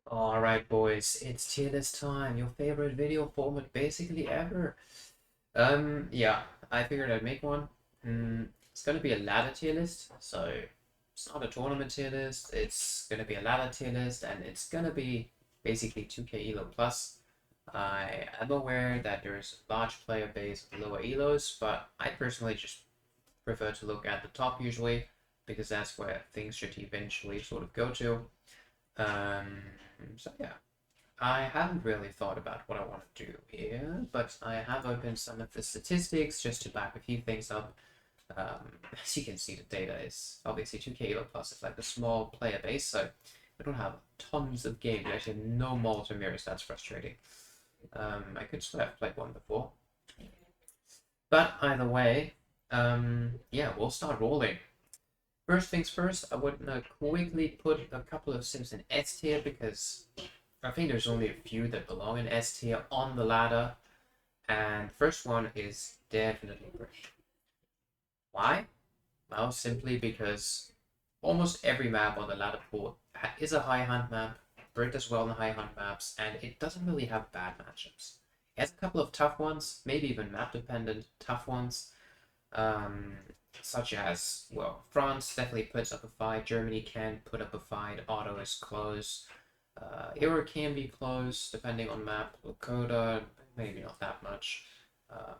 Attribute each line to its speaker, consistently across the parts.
Speaker 1: Alright boys, it's tier list time, your favorite video format basically ever. Yeah, I figured I'd make one. It's gonna be a ladder tier list, so it's not a tournament tier list, it's gonna be a ladder tier list, and it's gonna be basically 2k ELO plus. I am aware that there's a large player base of lower ELOs, but I personally just prefer to look at the top usually, because that's where things should eventually sort of go to. Um, so yeah. I haven't really thought about what I want to do here, but I have opened some of the statistics just to back a few things up. As you can see, the data is obviously 2k ELO plus. It's like a small player base, so we don't have tons of games. We actually have no Malta mirrors. That's frustrating. I could swear I've played one before. But either way, yeah, we'll start rolling. First things first, I would quickly put a couple of sims in S tier because I think there's only a few that belong in S tier on the ladder, and first one is definitely Brit. Why? Well, simply because almost every map on the ladder pool is a high hunt map. Brit does well in the high hunt maps, and it doesn't really have bad matchups. It has a couple of tough ones, maybe even map dependent tough ones, um, such as, well, France definitely puts up a fight, Germany can put up a fight, Otto is close. Era can be close depending on map. Lakota, maybe not that much. Um,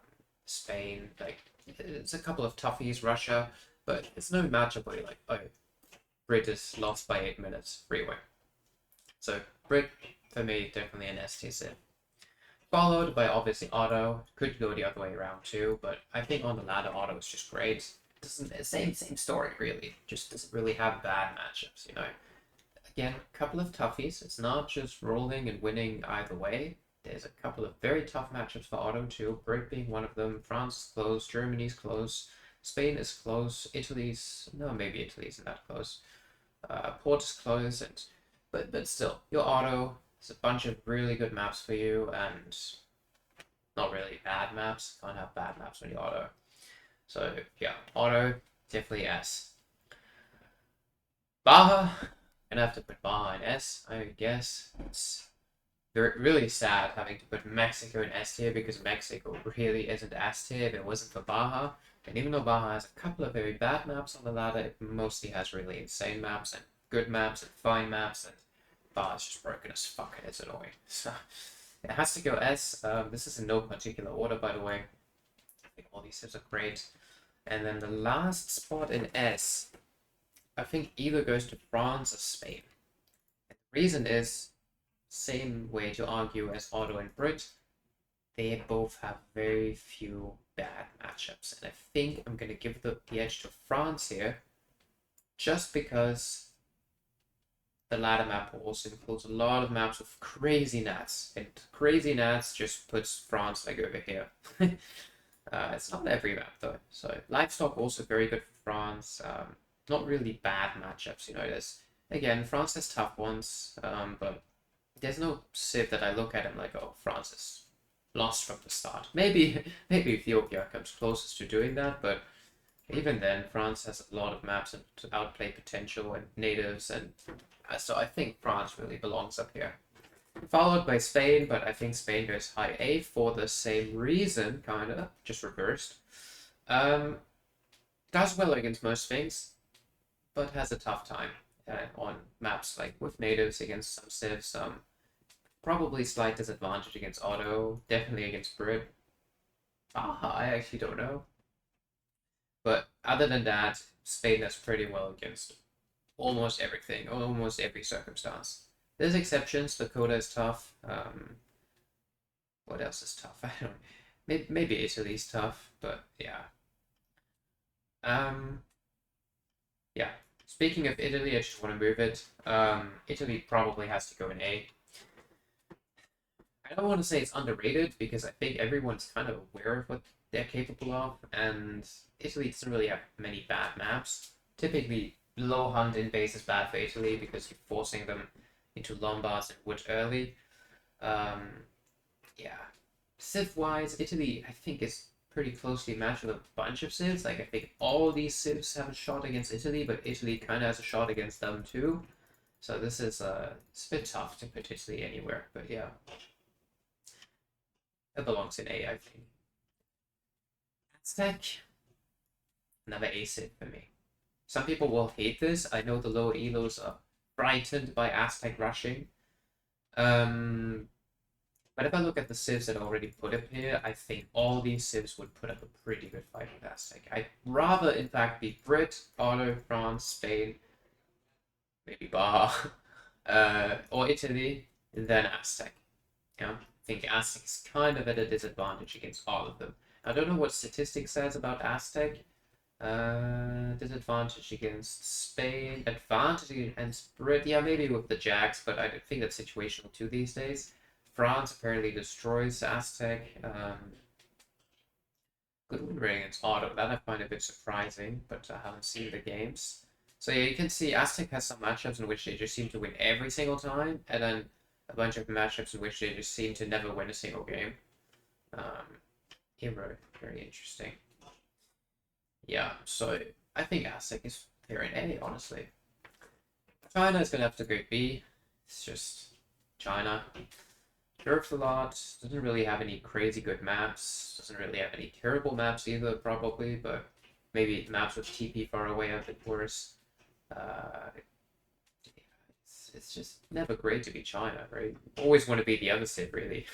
Speaker 1: Spain, like it's a couple of toughies. Russia, but it's no matchup where you're like, oh, Brit is lost by 8 minutes freeway. So Brit for me definitely an ST sim. Followed by obviously Otto. Could go the other way around too, but I think on the ladder Otto is just great. Doesn't same story really. Just doesn't really have bad matchups, you know. Again, a couple of toughies. It's not just rolling and winning either way. There's a couple of very tough matchups for Otto too. Brit being one of them. France is close. Germany's close. Spain is close. Italy's no, maybe Italy's not that close. Port is close, and but still, your Otto. There's a bunch of really good maps for you, and not really bad maps. Can't have bad maps when you Otto. So yeah, Otto definitely S. Baja, gonna have to put Baja in S, I guess. It's really sad having to put Mexico in S tier because Mexico really isn't S tier if it wasn't for Baja. And even though Baja has a couple of very bad maps on the ladder, it mostly has really insane maps and good maps and fine maps, and Baja's just broken as fuck and it's annoying. So it has to go S. This is in no particular order, by the way. I think all these tips are great. And then the last spot in S, I think either goes to France or Spain. And the reason is, same way to argue as Otto and Brit, they both have very few bad matchups. And I think I'm going to give the edge to France here, just because the ladder map also includes a lot of maps with crazy nats. And crazy nats just puts France like over here. It's not every map though. So livestock also very good for France. Not really bad matchups, you know. There's again, France has tough ones, but there's no civ that I look at and like, oh, France is lost from the start. Maybe Ethiopia comes closest to doing that, but even then, France has a lot of maps and outplay potential and natives, and so I think France really belongs up here. Followed by Spain, but I think Spain goes high A for the same reason, kinda, just reversed. Does well against most things, but has a tough time on maps like with natives against some civs. Probably slight disadvantage against Otto, definitely against Brit. I actually don't know. But other than that, Spain does pretty well against almost everything, almost every circumstance. There's exceptions. Lakota is tough. What else is tough? I don't. Maybe Italy's tough, but yeah. Yeah. Speaking of Italy, I just want to move it. Italy probably has to go in A. I don't want to say it's underrated because I think everyone's kind of aware of what they're capable of, and Italy doesn't really have many bad maps. Typically, low hunt in base is bad for Italy because you're forcing them into Lombards and wood early. Yeah. Civ-wise, Italy, I think, is pretty closely matched with a bunch of civs. Like, I think all these civs have a shot against Italy, but Italy kind of has a shot against them too. So this is it's a bit tough to put Italy anywhere, but yeah, it belongs in A, I think. Aztec, another A civ for me. Some people will hate this. I know the lower elos are frightened by Aztec rushing. But if I look at the civs that I already put up here, I think all these civs would put up a pretty good fight with Aztec. I'd rather, in fact, be Brit, Otto, France, Spain, maybe Baja, or Italy, than Aztec. Yeah, I think Aztec is kind of at a disadvantage against all of them. I don't know what statistics says about Aztec. Disadvantage against Spain, advantage against Brit. Yeah, maybe with the Jacks, but I think that's situational too these days. France apparently destroys Aztec. Good win rate against Otto. That I find a bit surprising, but I haven't seen the games. So yeah, you can see Aztec has some matchups in which they just seem to win every single time, and then a bunch of matchups in which they just seem to never win a single game. Hero, very interesting. Yeah, so I think Aztec is fair in A, honestly. China is gonna have to go B. It's just China. Curves a lot, doesn't really have any crazy good maps, doesn't really have any terrible maps either, probably, but maybe maps with TP far away are a bit worse. It's just never great to be China, right? Always want to be the other civ, really.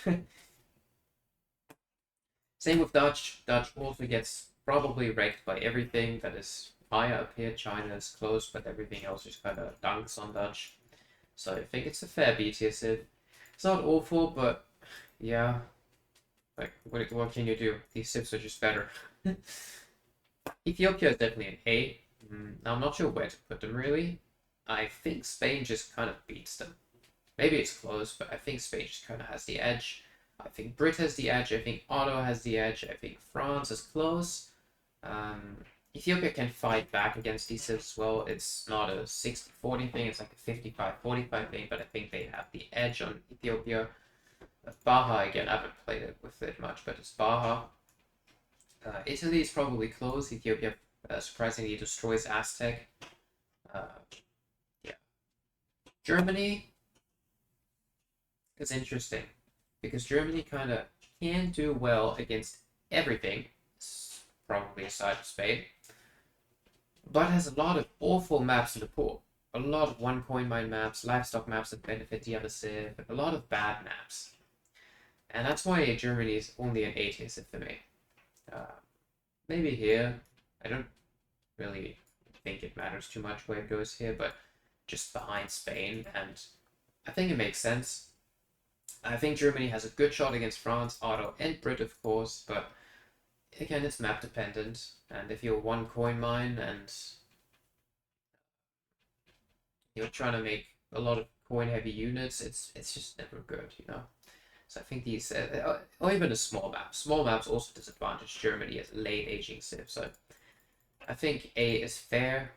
Speaker 1: Same with Dutch. Dutch also gets probably wrecked by everything that is higher up here. China is close, but everything else just kind of dunks on Dutch. So I think it's a fair B tier civ. It's not awful, but yeah. Like, what can you do? These civs are just better. Ethiopia is definitely an A. I'm not sure where to put them, really. I think Spain just kind of beats them. Maybe it's close, but I think Spain just kind of has the edge. I think Brit has the edge. I think Otto has the edge. I think France is close. Ethiopia can fight back against these civs as well. It's not a 60-40 thing, it's like a 55-45 thing, but I think they have the edge on Ethiopia. Baja, again, I haven't played it with it much, but it's Baja. Italy is probably close. Ethiopia surprisingly destroys Aztec. Yeah. Germany is interesting, because Germany kind of can do well against everything, probably aside from Spain, but has a lot of awful maps in the pool. A lot of one coin mine maps, livestock maps that benefit the other civ, a lot of bad maps. And that's why Germany is only an A tier civ for me. Maybe here, I don't really think it matters too much where it goes here, but just behind Spain, and I think it makes sense. I think Germany has a good shot against France, Otto, and Brit, of course, but again, it's map dependent, and if you're one coin mine and you're trying to make a lot of coin heavy units, it's just never good, you know. So I think these, or even a small map. Small maps also disadvantage Germany as a late aging civ. So I think A is fair.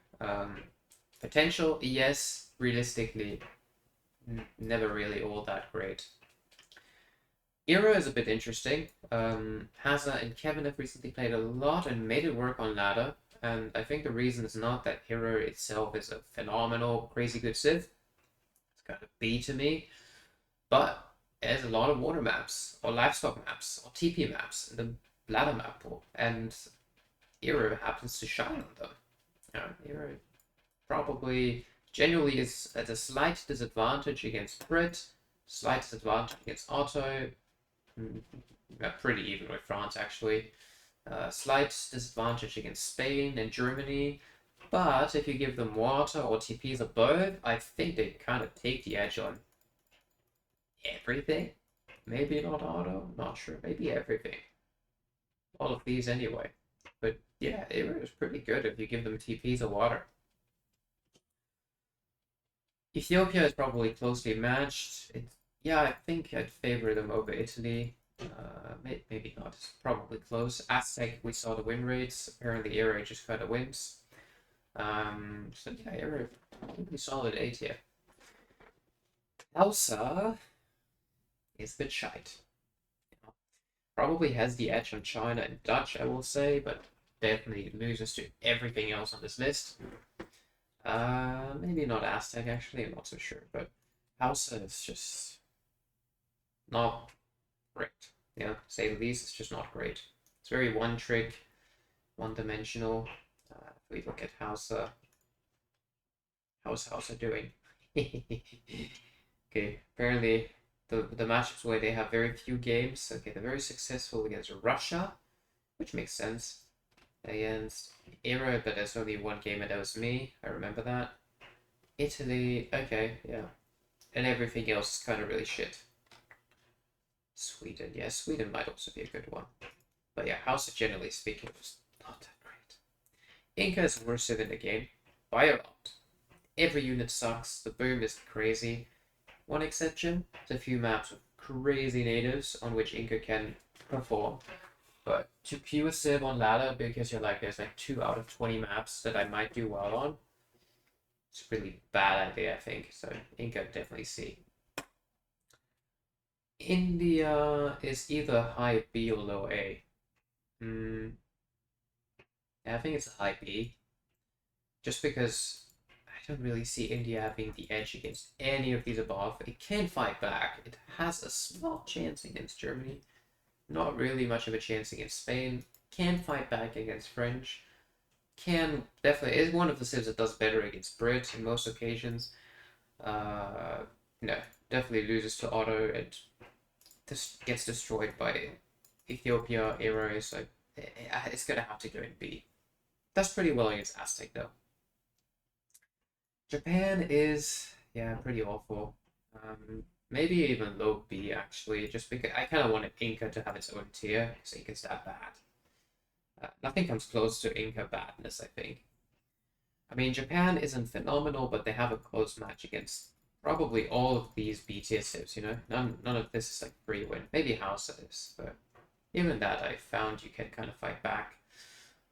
Speaker 1: Potential, yes. Realistically, never really all that great. ERA is a bit interesting. Hazza and Kevin have recently played a lot and made it work on ladder. And I think the reason is not that Hero itself is a phenomenal, crazy good civ. It's kind of B to me. But there's a lot of water maps, or livestock maps, or TP maps in the ladder map pool. And Hero happens to shine on them. Hero probably generally is at a slight disadvantage against Brit, slight disadvantage against Otto. Pretty even with France, actually. Slight disadvantage against Spain and Germany, but if you give them water or TPs above, I think they kind of take the edge on everything. Maybe not Otto, not sure. Maybe everything. All of these anyway. But yeah, it was pretty good if you give them TPs or water. Ethiopia is probably closely matched. Yeah, I think I'd favor them over Italy. Maybe not. It's probably close. Aztec, we saw the win rates. Apparently, Era just kind of wins. So yeah, Era probably solid A tier. Elsa is a bit shite. Probably has the edge on China and Dutch, I will say, but definitely loses to everything else on this list. Maybe not Aztec actually, I'm not so sure, but Hausa is just not great. Yeah, say the least, it's just not great. It's very one trick, one dimensional. If we look at Hausa, how's Hausa doing? Okay, apparently the matchups where they have very few games. Okay, they're very successful against Russia, which makes sense. Against Era, but there's only one game and that was me. I remember that. Italy, okay, yeah. And everything else is kind of really shit. Sweden, yeah, Sweden might also be a good one. But yeah, Hausa generally speaking was not that great. Inca is worse in the game by a lot. Every unit sucks. The boom is crazy. One exception, there's a few maps with crazy natives on which Inca can perform. But to pure civ on ladder, because you're like, there's like 2 out of 20 maps that I might do well on, it's a really bad idea, I think. So Inca definitely C. India is either high B or low A. Hmm, I think it's a high B. Just because I don't really see India having the edge against any of these above. It can fight back. It has a small chance against Germany. Not really much of a chance against Spain. Can fight back against French. Can definitely is one of the civs that does better against Brit in most occasions. No, definitely loses to Otto and just gets destroyed by Ethiopia, Aero. So it's gonna have to go in B. Does pretty well against Aztec though. Japan is, yeah, pretty awful. Maybe even low B actually, just because I kind of wanted Inca to have its own tier because Inca's that bad. Nothing comes close to Inca badness, I think. I mean, Japan isn't phenomenal, but they have a close match against probably all of these B tier civs, you know? None of this is like free win. Maybe Hausa is, but even that I found you can kind of fight back.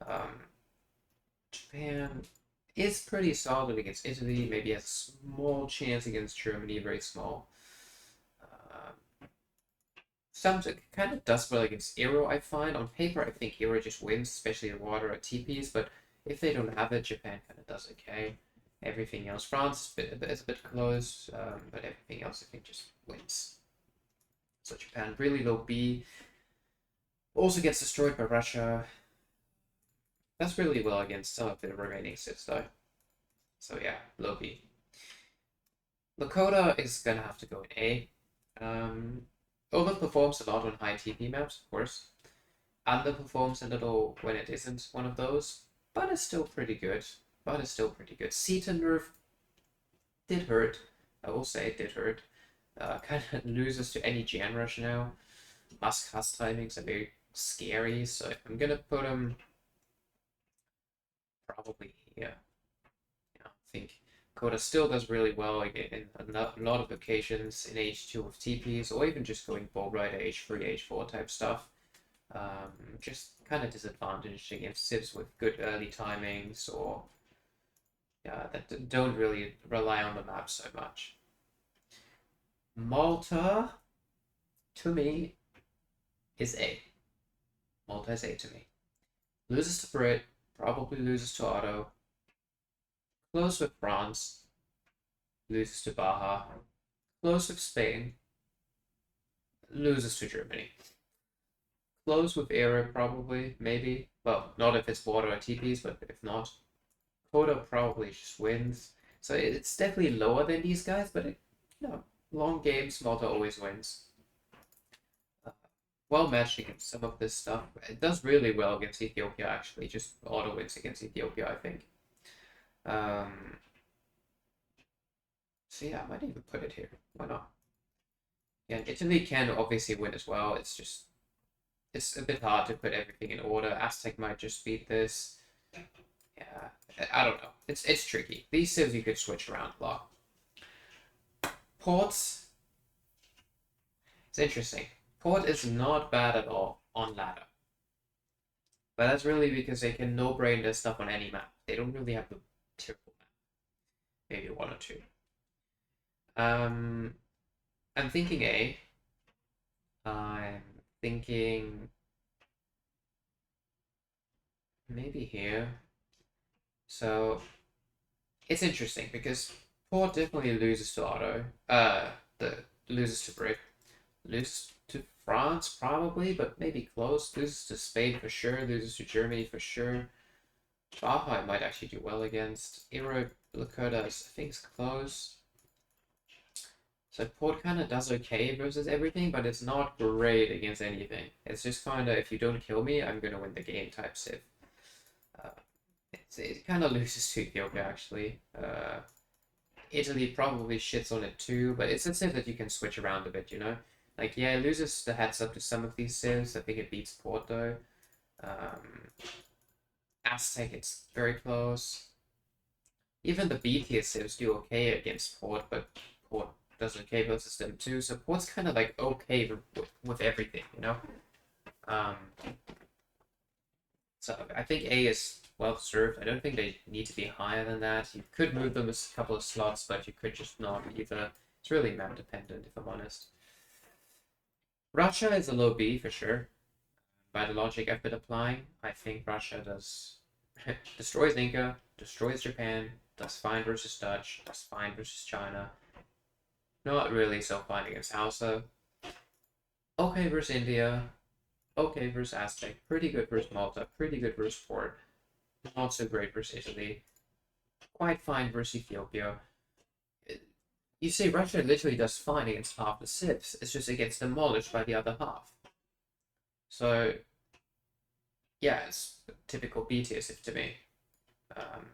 Speaker 1: Um, Japan is pretty solid against Italy, maybe has a small chance against Germany, very small. Sometimes it kind of does well against Aero, I find. On paper, I think Aero just wins, especially in water or TPs, but if they don't have it, Japan kind of does okay. Everything else, France is a bit close, but everything else I think just wins. So Japan really low B. Also gets destroyed by Russia. That's really well against some of the remaining sets though. So yeah, low B. Lakota is gonna have to go in A. Overperforms a lot on high TP maps, of course. Underperforms a little when it isn't one of those, but it's still pretty good. Seaton nerf did hurt. I will say it did hurt. Kind of loses to any Jan rush now. Musk has timings are very scary, so I'm gonna put him probably here. I think Coda still does really well in a lot of occasions in H2 with TPs, or even just going Bull Rider H3, H4 type stuff. Just kind of disadvantaged against civs with good early timings or that don't really rely on the map so much. Malta, to me, is A. Malta is A to me. Loses to Brit, probably loses to Otto. Close with France, loses to Baja. Close with Spain, loses to Germany. Close with Era, probably, maybe. Well, not if it's water or TPs, but if not, Coda probably just wins. So it's definitely lower than these guys, but long games, Malta always wins. Well matched against some of this stuff. It does really well against Ethiopia, actually. Just auto wins against Ethiopia, I think. So yeah, I might even put it here. Why not? Yeah, Italy can obviously win as well. It's a bit hard to put everything in order. Aztec might just beat this. Yeah, I don't know. It's tricky. These civs you could switch around a lot. Ports, it's interesting. Port is not bad at all on ladder. But that's really because they can no-brain their stuff on any map. They don't really have the terrible map. Maybe one or two. I'm thinking A. I'm thinking maybe here. So it's interesting because Port definitely loses to Otto. The loses to Brick, loses to France probably, but maybe close. Loses to Spain for sure. Loses to Germany for sure. Baja might actually do well against. ELO Lakota, I think, is close. So Port kind of does okay versus everything, but it's not great against anything. It's just kind of, if you don't kill me, I'm going to win the game type civ. Uh, it kind of loses to Ethiopia, actually. Italy probably shits on it too, but it's a civ that you can switch around a bit, you know? Like, yeah, it loses the heads up to some of these civs. I think it beats Port, though. Aztec, it's very close. Even the B tier civs do okay against Port, but Port does okay versus them too. So Port's kind of like okay with everything, you know. Um, so I think A is well served. I don't think they need to be higher than that. You could move them a couple of slots, but you could just not either. It's really map dependent, if I'm honest. Russia is a low B for sure. By the logic I've been applying, I think Russia does destroys Inca, destroys Japan, does fine versus Dutch, does fine versus China. Not really so fine against Hausa. Okay versus India. Okay versus Aztec. Pretty good versus Malta. Pretty good versus Port. Not so great versus Italy. Quite fine versus Ethiopia. You see, Russia literally does fine against half the civs. It's just it gets demolished by the other half. So, yeah, it's typical B tier civ to me. I'd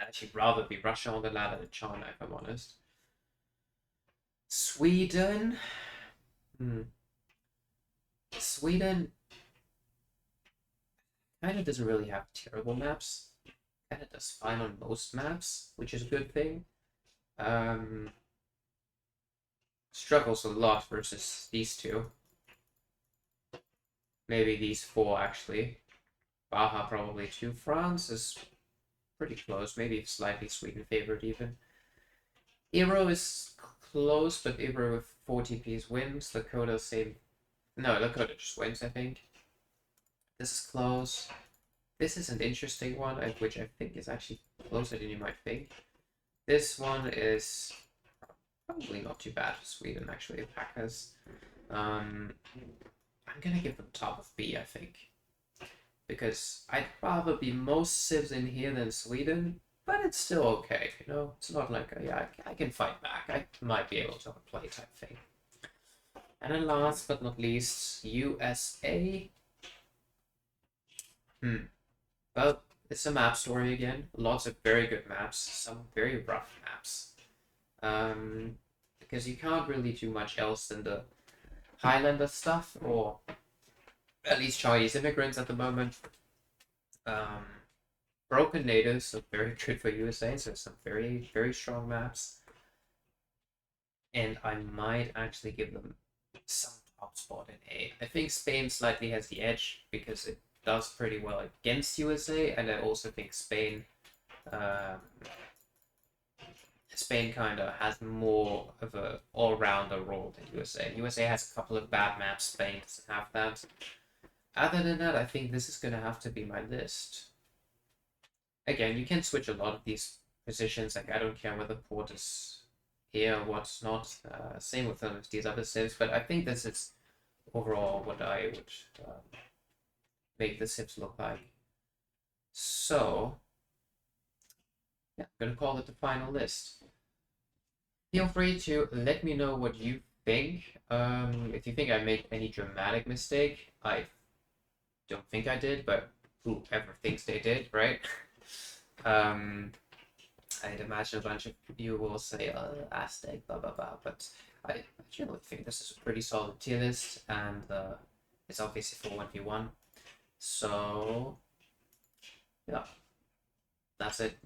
Speaker 1: actually rather be Russia on the ladder than China, if I'm honest. Sweden. Sweden kind of doesn't really have terrible maps. Kind of does fine on most maps, which is a good thing. Struggles a lot versus these two. Maybe these four, actually. Baja probably too. France is pretty close. Maybe slightly Sweden favored even. ELO is close, but ELO with 40 Ps wins. Lakota same. No, Lakota just wins, I think. This is close. This is an interesting one, which I think is actually closer than you might think. This one is probably not too bad for Sweden, actually. Packers. I'm gonna give them top of B, I think. Because I'd rather be most civs in here than Sweden, but it's still okay, you know? It's not like, yeah, I can fight back. I might be able to play type thing. And then last but not least, USA. Well, it's a map story again. Lots of very good maps, some very rough maps. Because you can't really do much else than the Highlander stuff, or at least Chinese immigrants at the moment. Broken natives, so very good for USA, so some very, very strong maps. And I might actually give them some top spot in A. I think Spain slightly has the edge because it does pretty well against USA, and I also think Spain kind of has more of a all-rounder role than USA. USA has a couple of bad maps, Spain doesn't have that. Other than that, I think this is going to have to be my list. Again, you can switch a lot of these positions, like I don't care whether Port is here or what's not. Same with some of these other civs, but I think this is overall what I would make the civs look like. So, yeah, I'm gonna call it the final list. Feel free to let me know what you think. If you think I made any dramatic mistake, I don't think I did, but whoever thinks they did, right? I'd imagine a bunch of you will say Aztec, blah blah blah, but I generally think this is a pretty solid tier list, and it's obviously for 1v1. So, yeah, that's it.